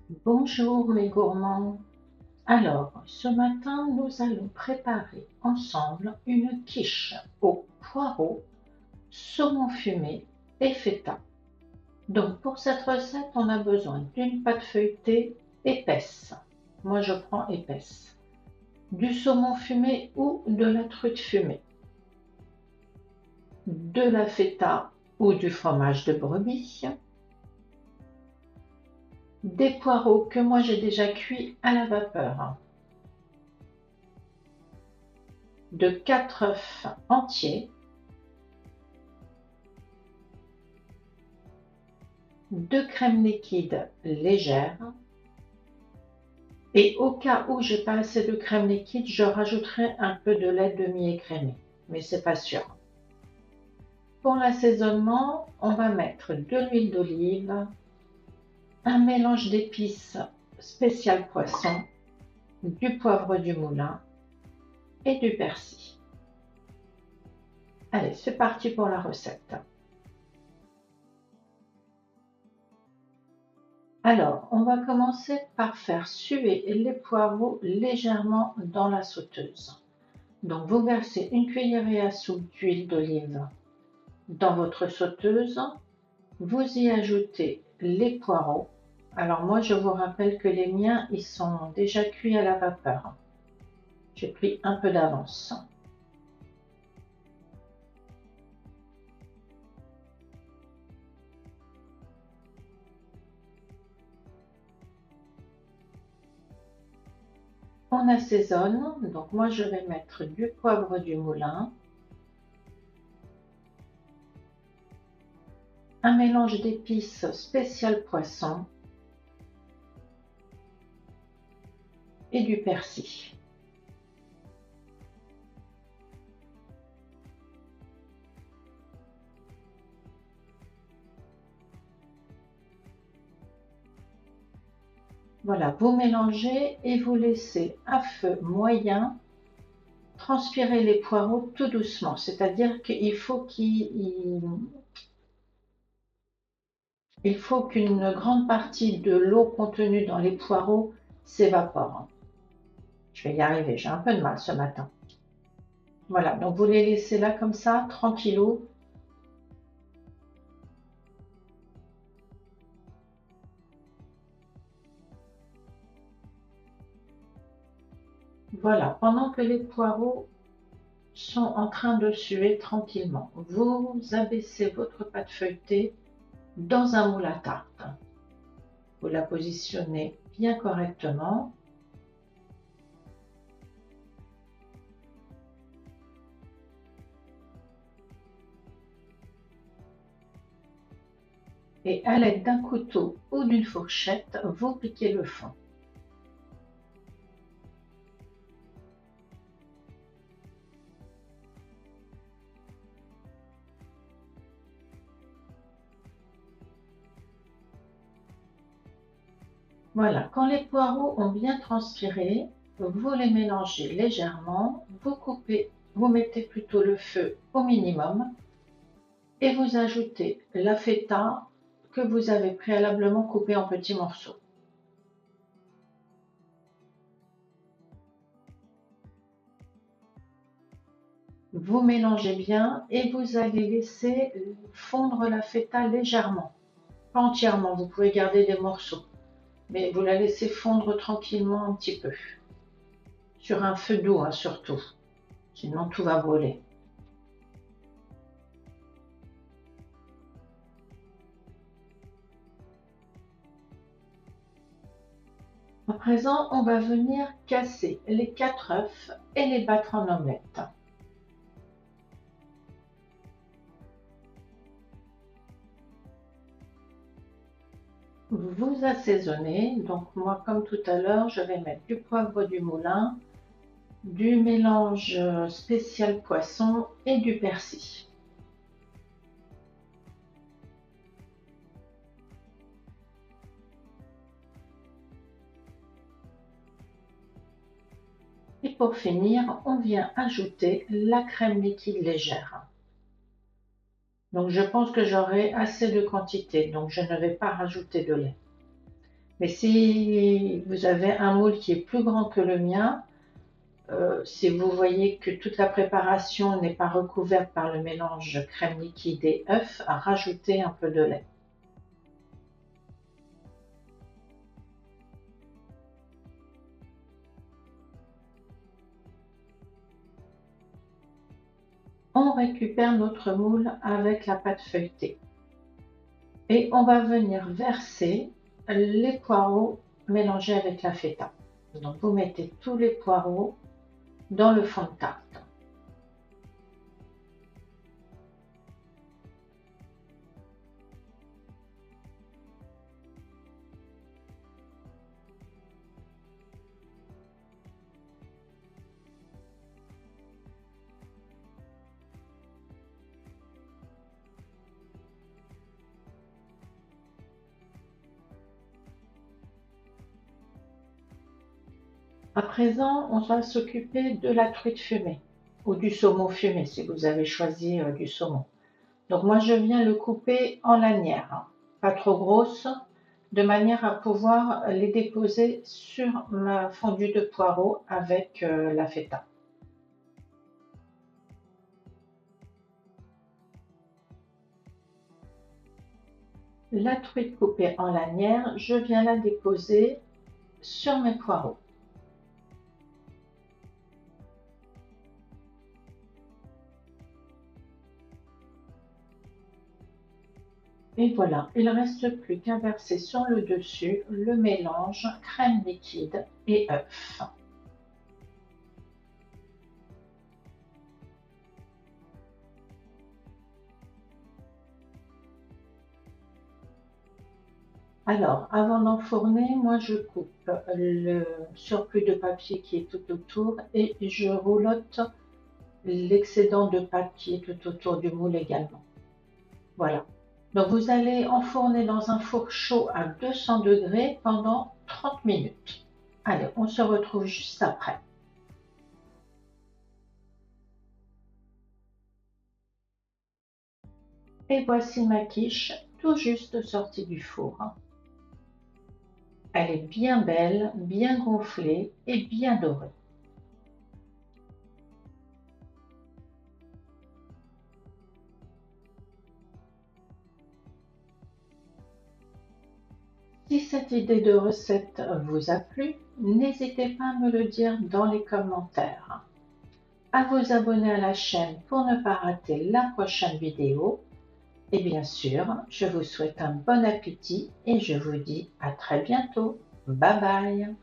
Bonjour mes gourmands. Alors, ce matin, nous allons préparer ensemble une quiche au poireau, saumon fumé et feta. Donc, pour cette recette, on a besoin d'une pâte feuilletée épaisse. Moi, je prends épaisse. Du saumon fumé ou de la truite fumée. De la feta ou du fromage de brebis. Des poireaux que moi j'ai déjà cuits à la vapeur. De 4 œufs entiers, 2 crèmes liquides légères, et au cas où j'ai pas assez de crème liquide, je rajouterai un peu de lait demi-écrémé, mais c'est pas sûr. Pour l'assaisonnement, on va mettre de l'huile d'olive, un mélange d'épices spécial poisson, du poivre du moulin et du persil. Allez, c'est parti pour la recette. Alors, on va commencer par faire suer les poireaux légèrement dans la sauteuse. Donc, vous versez une cuillerée à soupe d'huile d'olive dans votre sauteuse. Vous y ajoutez les poireaux. Alors moi, je vous rappelle que les miens, ils sont déjà cuits à la vapeur. J'ai pris un peu d'avance. On assaisonne. Donc moi, je vais mettre du poivre du moulin, un mélange d'épices spécial poisson et du persil. Voilà, vous mélangez et vous laissez à feu moyen transpirer les poireaux tout doucement. C'est-à-dire qu'il faut qu'une grande partie de l'eau contenue dans les poireaux s'évapore. Je vais y arriver, j'ai un peu de mal ce matin. Voilà, donc vous les laissez là comme ça, tranquillou. Voilà, pendant que les poireaux sont en train de suer tranquillement, vous abaissez votre pâte feuilletée dans un moule à tarte. Vous la positionnez bien correctement. Et à l'aide d'un couteau ou d'une fourchette, vous piquez le fond. Voilà, quand les poireaux ont bien transpiré, vous les mélangez légèrement, vous mettez plutôt le feu au minimum et vous ajoutez la feta que vous avez préalablement coupée en petits morceaux. Vous mélangez bien et vous allez laisser fondre la feta légèrement, pas entièrement, vous pouvez garder des morceaux, mais vous la laissez fondre tranquillement un petit peu, sur un feu doux hein, surtout, sinon tout va brûler. À présent, on va venir casser les 4 œufs et les battre en omelette. Vous assaisonnez, donc moi comme tout à l'heure, je vais mettre du poivre du moulin, du mélange spécial poisson et du persil. Et pour finir, on vient ajouter la crème liquide légère. Donc je pense que j'aurai assez de quantité, donc je ne vais pas rajouter de lait. Mais si vous avez un moule qui est plus grand que le mien, si vous voyez que toute la préparation n'est pas recouverte par le mélange crème liquide et œuf, rajoutez un peu de lait. On récupère notre moule avec la pâte feuilletée et on va venir verser les poireaux mélangés avec la feta. Donc vous mettez tous les poireaux dans le fond de tarte. À présent, on va s'occuper de la truite fumée ou du saumon fumé si vous avez choisi du saumon. Donc moi, je viens le couper en lanières, hein, pas trop grosses, de manière à pouvoir les déposer sur ma fondue de poireaux avec la feta. La truite coupée en lanières, je viens la déposer sur mes poireaux. Et voilà, il ne reste plus qu'à verser sur le dessus le mélange crème liquide et œuf. Alors, avant d'enfourner, moi je coupe le surplus de papier qui est tout autour et je roulotte l'excédent de pâte qui est tout autour du moule également. Voilà. Donc vous allez enfourner dans un four chaud à 200 degrés pendant 30 minutes. Allez, on se retrouve juste après. Et voici ma quiche tout juste sortie du four. Elle est bien belle, bien gonflée et bien dorée. Si cette idée de recette vous a plu, n'hésitez pas à me le dire dans les commentaires, à vous abonner à la chaîne pour ne pas rater la prochaine vidéo. Et bien sûr, je vous souhaite un bon appétit et je vous dis à très bientôt. Bye bye!